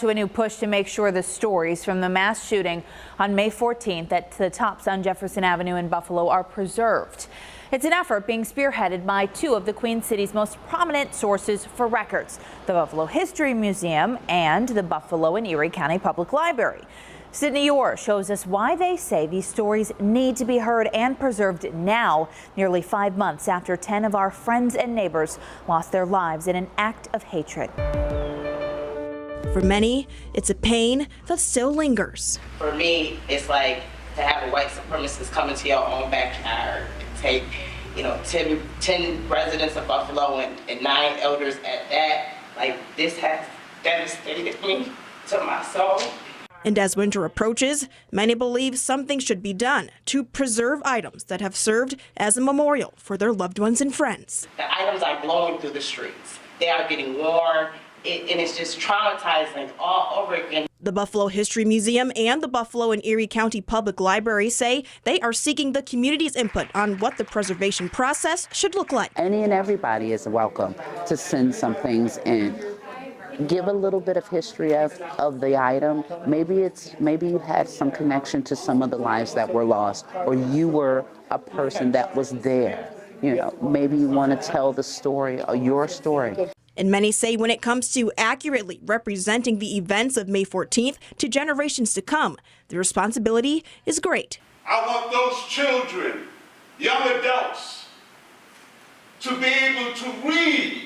to a new push to make sure the stories from the mass shooting on May 14th at the Tops on Jefferson Avenue in Buffalo are preserved. It's an effort being spearheaded by two of the Queen City's most prominent sources for records, the Buffalo History Museum and the Buffalo and Erie County Public Library. Sydney Orr shows us why they say these stories need to be heard and preserved now, nearly 5 months after 10 of our friends and neighbors lost their lives in an act of hatred. For many, it's a pain that still lingers. For me, it's like to have a white supremacist come into your own backyard and take, 10 residents of Buffalo and 9 elders at that. Like, this has devastated me to my soul. And as winter approaches, many believe something should be done to preserve items that have served as a memorial for their loved ones and friends. The items are blowing through the streets. They are getting worn, and it's just traumatizing all over again. The Buffalo History Museum and the Buffalo and Erie County Public Library say they are seeking the community's input on what the preservation process should look like. Any and everybody is welcome to send some things in. Give a little bit of history of the item. Maybe you had some connection to some of the lives that were lost, or you were a person that was there. Maybe you want to tell the story or your story. And many say when it comes to accurately representing the events of May 14th to generations to come, the responsibility is great. I want those children, young adults, to be able to read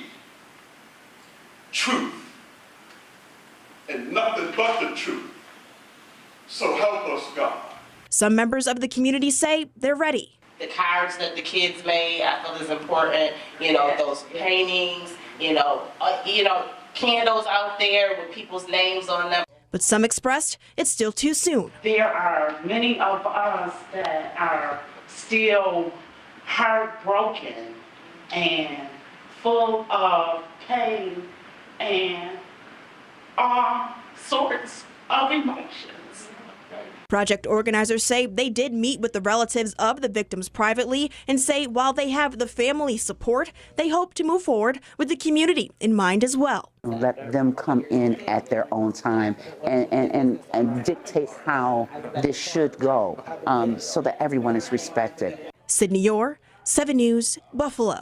truth and nothing but the truth. So help us, God. Some members of the community say they're ready. The cards that the kids made, I feel is important. Those paintings, candles out there with people's names on them. But some expressed it's still too soon. There are many of us that are still heartbroken and full of pain and all sorts of emotions. Project organizers say they did meet with the relatives of the victims privately and say while they have the family support, they hope to move forward with the community in mind as well. Let them come in at their own time and dictate how this should go so that everyone is respected. Sydney Orr, 7 News, Buffalo.